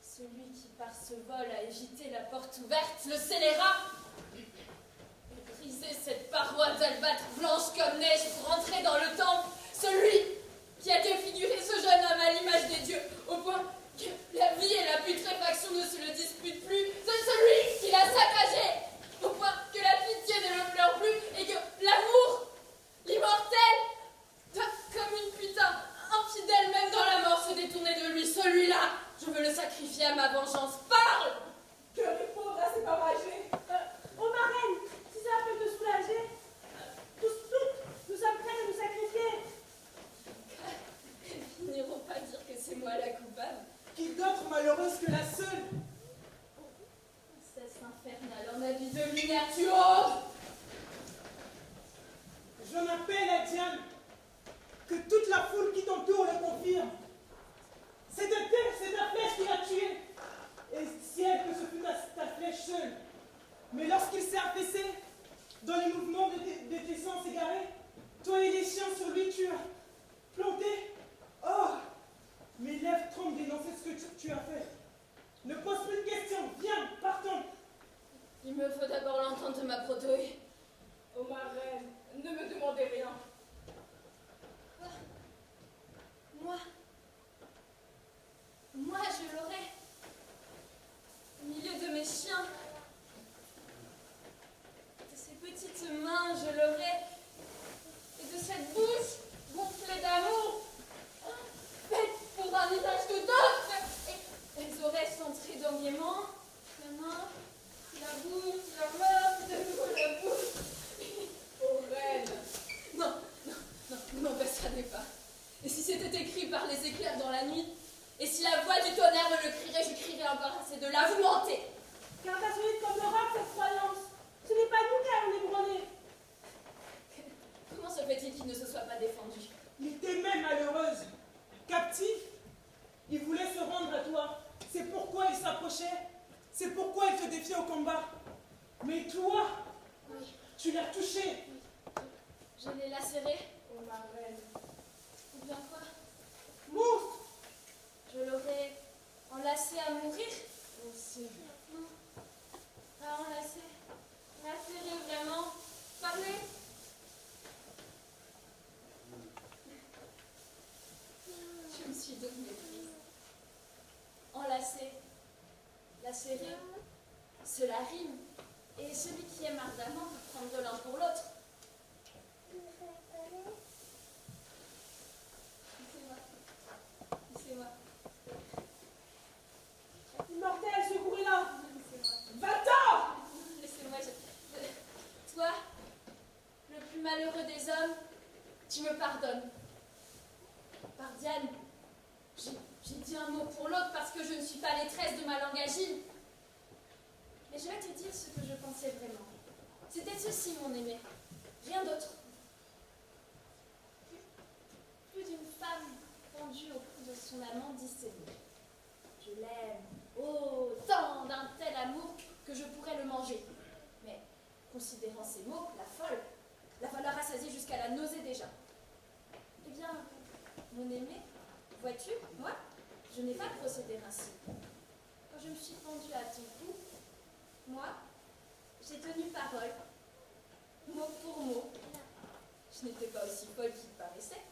Celui qui par ce vol a agité la porte ouverte le scélérat et brisé cette paroi d'albâtre blanche comme neige pour entrer dans le temple. Celui qui a défiguré ce jeune homme à l'image des dieux au point que la vie et la putréfaction ne se le disputent plus. C'est celui qui l'a saccagé au point que la pitié ne le pleure plus et que l'amour, l'immortel, comme une putain, infidèle même dans la mort, se détournait de lui. Celui-là, je veux le sacrifier à ma vengeance. Parle! Que répondre à ces barragés? Oh, ma reine, si ça peut te soulager, tous, nous sommes prêts à nous sacrifier. Ils n'iront pas dire que c'est moi la coupable. Qui d'autre malheureuse que la seule? Cesse infernale, en habit de lumière, tu oses! J'en appelle à Diane, que toute la foule qui t'entoure le confirme. C'est ta flèche qui l'a tué. Et si elle peut seul. Mais lorsqu'il s'est affaissé, dans les mouvements de tes sens égarés, toi et les chiens sur lui, tu as planté. Oh, mes lèvres tremblent d'énoncer ce que tu as fait. Ne pose plus de questions, viens, partons. Il me faut d'abord l'entendre de ma protouille. Oh ma reine, ne me demandez rien. Moi, je l'aurais. Au milieu de mes chiens. De ces petites mains, je l'aurais. Et de cette bouche gonflée d'amour. Faite pour un usage tout autre. Et les oreilles centrées dans gaiement. La main, la bouche, la main, de nouveau la bouche. Oh reine. Non, ne m'embarrassez pas. Et si c'était écrit par les éclairs dans la nuit, et si la voix du tonnerre me le crierait, je crierais encore assez de là, vous mentez. Car t'as solide comme l'oracle cette croyance. Ce n'est pas nous qui allons l'ébranler. Comment se fait-il qu'il ne se soit pas défendu? Il t'aimait malheureuse. Captif, il voulait se rendre à toi. C'est pourquoi il s'approchait. C'est pourquoi il te défiait au combat. Mais toi, Oui. tu l'as touché. Je l'ai lacéré. Oh ma reine. Ou bien quoi? Monstre. Je l'aurais enlacé à mourir? Aussi. Non. Pas enlacé. Lacéré vraiment. Parlez. Je me suis donnée prise. Enlacé. Lacéré. Cela rime. Et celui qui aime ardemment peut prendre de l'un pour l'autre. Laissez-moi. Immortel, secourez-la. Va-t'en. Laissez-moi. Toi, le plus malheureux des hommes, tu me pardonnes. Par Diane, j'ai dit un mot pour l'autre parce que je ne suis pas maîtresse de ma langue agile. Mais je vais te dire ce que je pensais vraiment. C'était ceci, mon aimé. Rien d'autre. Plus d'une femme pendue au cou de son amant disséminé. Je l'aime. Oh, tant d'un tel amour que je pourrais le manger. Mais, considérant ces mots, la folle a rassasié jusqu'à la nausée déjà. Eh bien, mon aimé, vois-tu, moi, je n'ai pas procédé ainsi. Quand je me suis pendue à ton cou, moi, j'ai tenu parole, mot pour mot. Je n'étais pas aussi folle qu'il paraissait.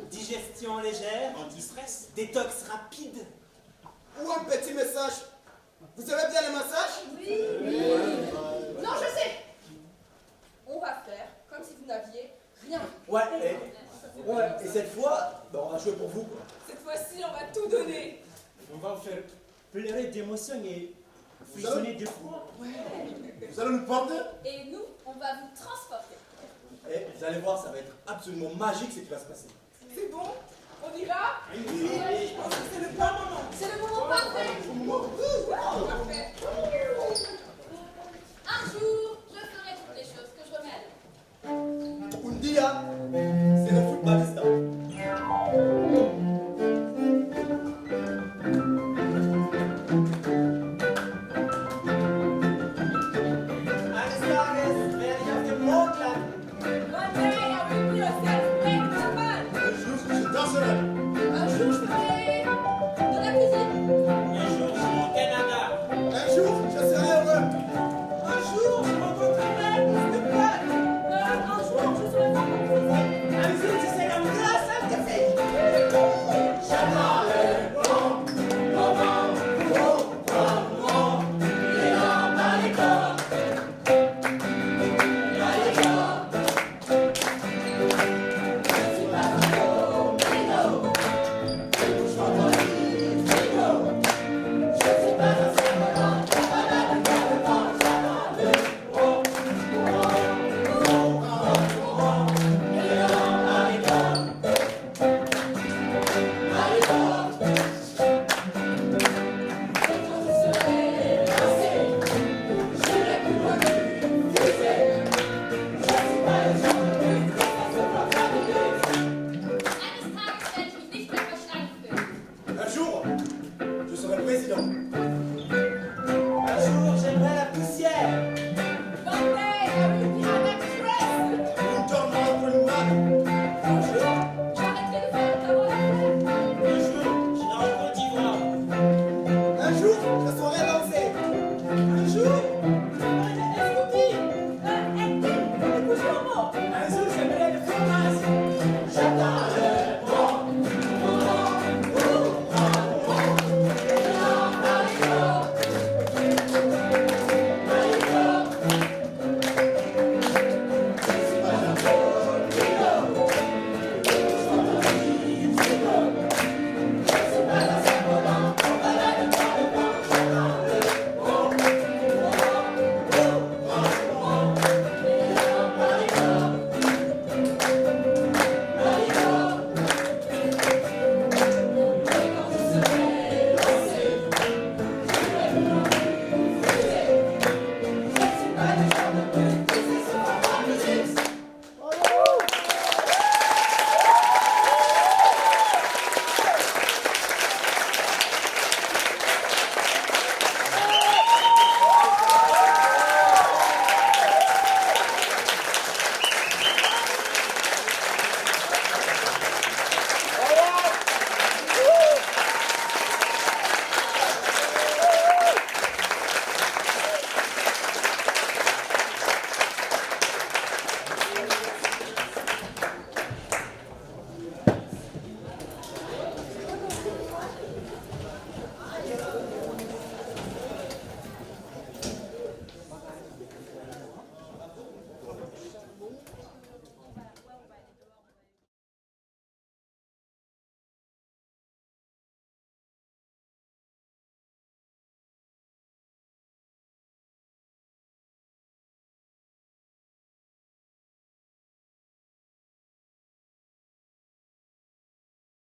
Digestion légère, anti-stress, détox rapide. Ou un petit message. Vous savez bien le massage? Oui. Non, je sais. On va faire comme si vous n'aviez rien. Ouais, et cette fois, on va jouer pour vous. Cette fois-ci, on faire pleurer d'émotion et fusionner de froid. Vous allez nous porter? Et nous, on va vous transporter. Et vous allez voir, ça va être absolument magique ce qui va se passer. C'est bon? On y va? Oui. Je pense que c'est le bon moment. C'est le moment parfait. Parfait. Un jour,